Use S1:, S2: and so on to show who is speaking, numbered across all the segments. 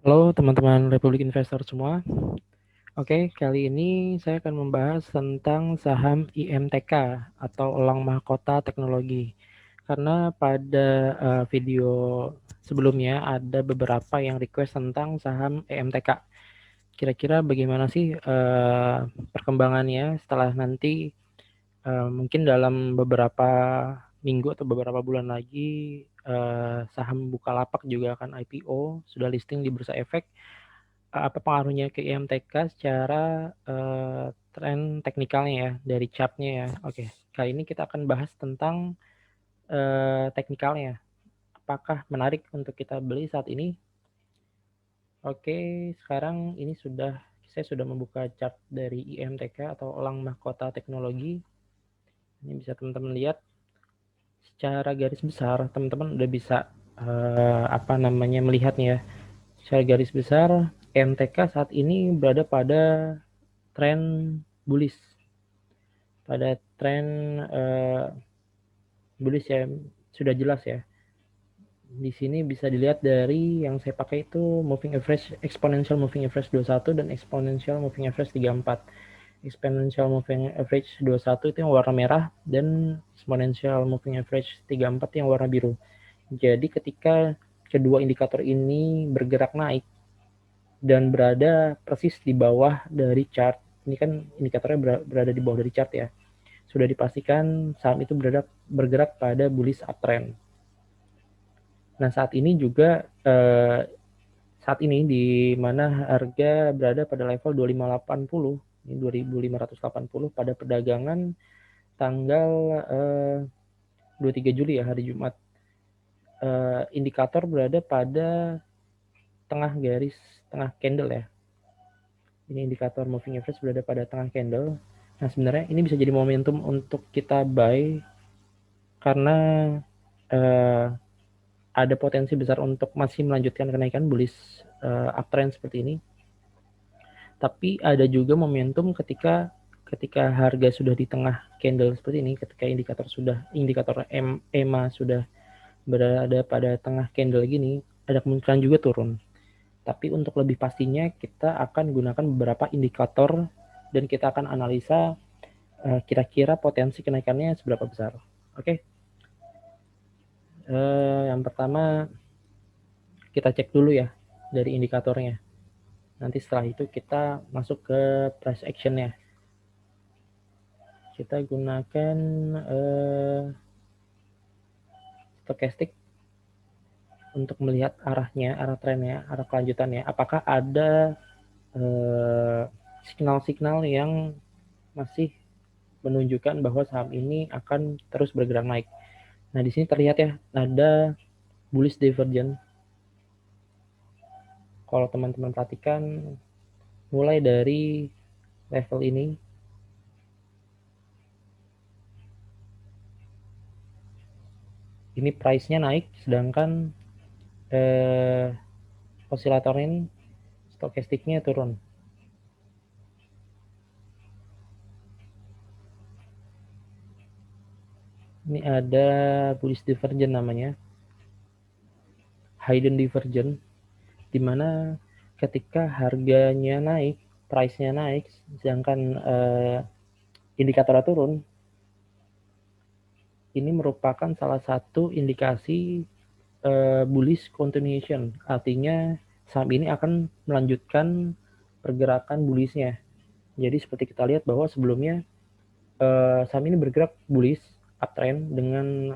S1: Halo teman-teman Republik Investor semua. Oke, kali ini saya akan membahas tentang saham IMTK atau Elang Mahkota Teknologi. Karena pada video sebelumnya ada beberapa yang request tentang saham IMTK. Kira-kira bagaimana sih perkembangannya setelah nanti mungkin dalam beberapa minggu atau beberapa bulan lagi saham Bukalapak juga akan IPO, sudah listing di Bursa Efek. Apa pengaruhnya ke IMTK secara tren teknikalnya ya, dari chartnya ya. Oke, kali ini kita akan bahas tentang teknikalnya. Apakah menarik untuk kita beli saat ini? Oke, sekarang ini saya sudah membuka chart dari IMTK atau Elang Mahkota Teknologi. Ini bisa teman-teman lihat secara garis besar, teman-teman udah bisa melihatnya ya. Secara garis besar, IMTK saat ini berada pada tren bullish, pada tren bullish ya, sudah jelas ya. Di sini bisa dilihat dari yang saya pakai itu moving average, exponential moving average 21 dan exponential moving average 34. Exponential moving average 21 itu yang warna merah dan exponential moving average 34 yang warna biru. Jadi ketika kedua indikator ini bergerak naik dan berada persis di bawah dari chart, ini kan indikatornya berada di bawah dari chart ya, sudah dipastikan saham itu bergerak pada bullish uptrend. Nah, saat ini juga saat ini di mana harga berada pada level 2580, ini 2580 pada perdagangan tanggal 23 Juli ya, hari Jumat. Indikator berada pada tengah candle ya. Ini indikator moving average berada pada tengah candle. Nah, sebenarnya ini bisa jadi momentum untuk kita buy karena ada potensi besar untuk masih melanjutkan kenaikan bullish uptrend seperti ini. Tapi ada juga momentum ketika harga sudah di tengah candle seperti ini, ketika indikator EMA sudah berada pada tengah candle gini, ada kemungkinan juga turun. Tapi untuk lebih pastinya kita akan gunakan beberapa indikator dan kita akan analisa kira-kira potensi kenaikannya seberapa besar. Oke. Yang pertama kita cek dulu ya dari indikatornya. Nanti setelah itu kita masuk ke price action-nya. Kita gunakan stochastic untuk melihat arah trennya, arah kelanjutannya. Apakah ada signal-signal yang masih menunjukkan bahwa saham ini akan terus bergerak naik. Nah, di sini terlihat ya, ada bullish divergence. Kalau teman-teman perhatikan, mulai dari level ini price-nya naik, sedangkan osilator ini stokastiknya turun. Ini ada bullish divergence namanya, hidden divergence, di mana ketika harganya naik, price-nya naik, sedangkan indikatornya turun, ini merupakan salah satu indikasi bullish continuation. Artinya saham ini akan melanjutkan pergerakan bullishnya. Jadi seperti kita lihat bahwa sebelumnya saham ini bergerak bullish uptrend dengan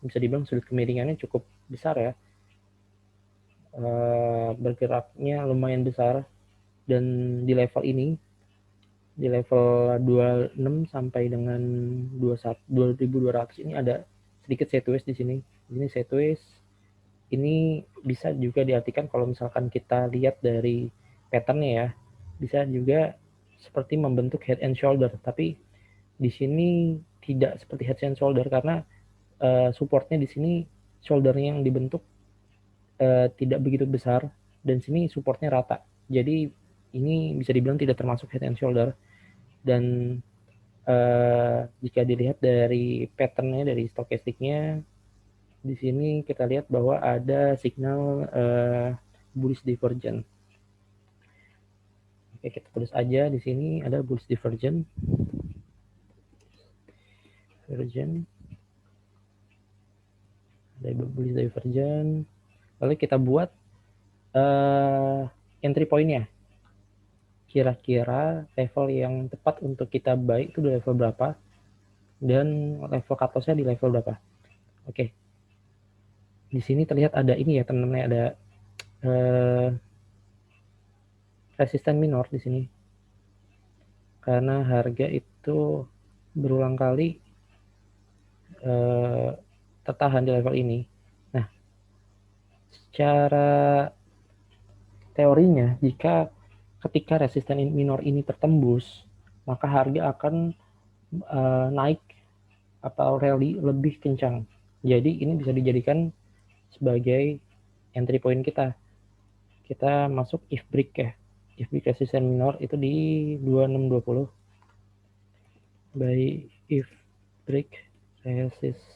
S1: bisa dibilang sudut kemiringannya cukup besar ya. Bergeraknya lumayan besar dan di level ini, di level 26 sampai dengan 2200 ini ada sedikit sideways di sini. Ini sideways. Ini bisa juga diartikan kalau misalkan kita lihat dari patternnya ya, bisa juga seperti membentuk head and shoulder, tapi di sini tidak seperti head and shoulder karena supportnya di sini, shouldernya yang dibentuk tidak begitu besar dan sini supportnya rata. Jadi ini bisa dibilang tidak termasuk head and shoulder. Dan jika dilihat dari patternnya, dari stokastiknya, di sini kita lihat bahwa ada signal bullish divergence. Oke, kita tulis aja di sini ada bullish divergence. Ada bullish divergence. Lalu kita buat entry point-nya. Kira-kira level yang tepat untuk kita buy itu di level berapa dan level cut loss-nya di level berapa. Oke. Di sini terlihat ada ini ya, teman-teman, ada resisten minor di sini. Karena harga itu berulang kali tertahan di level ini. Nah, secara teorinya, jika ketika resisten minor ini tertembus, maka harga akan naik atau rally lebih kencang. Jadi ini bisa dijadikan sebagai entry point kita. Kita masuk if break ya. If break resisten minor itu di 2620. By if break resistance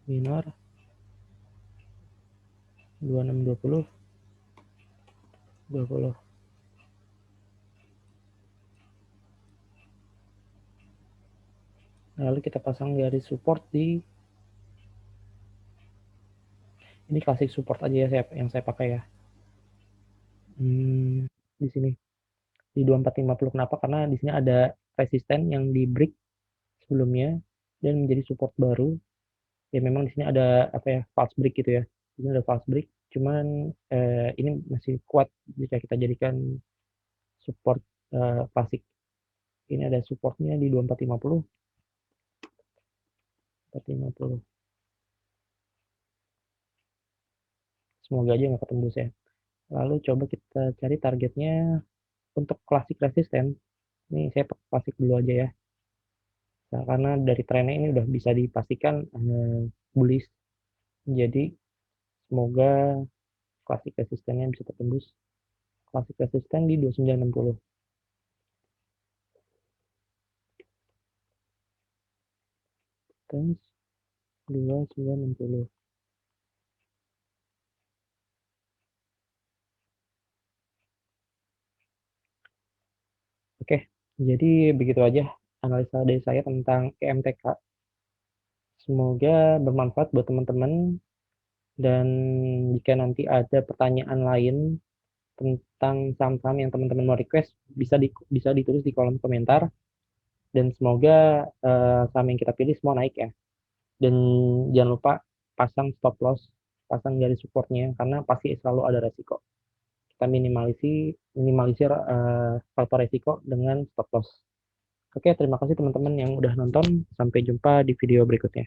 S1: minor 2620 20. Lalu kita pasang garis support di ini, klasik support aja ya yang saya pakai ya. Di sini di 2450. Kenapa? Karena di sini ada resisten yang di break sebelumnya dan menjadi support baru. Ya memang di sini ada apa ya, false break gitu ya. Di sini ada false break, cuman ini masih kuat jika kita jadikan support klasik. Ini ada supportnya di 2450. 450. Semoga aja nggak ketembus ya. Lalu coba kita cari targetnya untuk klasik resisten. Ini saya pakai klasik dulu aja ya. Nah, karena dari trennya ini udah bisa dipastikan bullish. Jadi semoga klasik resistennya bisa tertembus. Klasik resisten di 2960. Resistance 2960. Oke, jadi begitu aja analisa dari saya tentang EMTK. Semoga bermanfaat buat teman-teman, dan jika nanti ada pertanyaan lain tentang saham-saham yang teman-teman mau request, bisa ditulis di kolom komentar, dan semoga saham yang kita pilih semua naik ya. Dan jangan lupa pasang stop loss, pasang garis supportnya, karena pasti selalu ada resiko. Kita minimalisir faktor resiko dengan stop loss. Oke, terima kasih teman-teman yang udah nonton. Sampai jumpa di video berikutnya.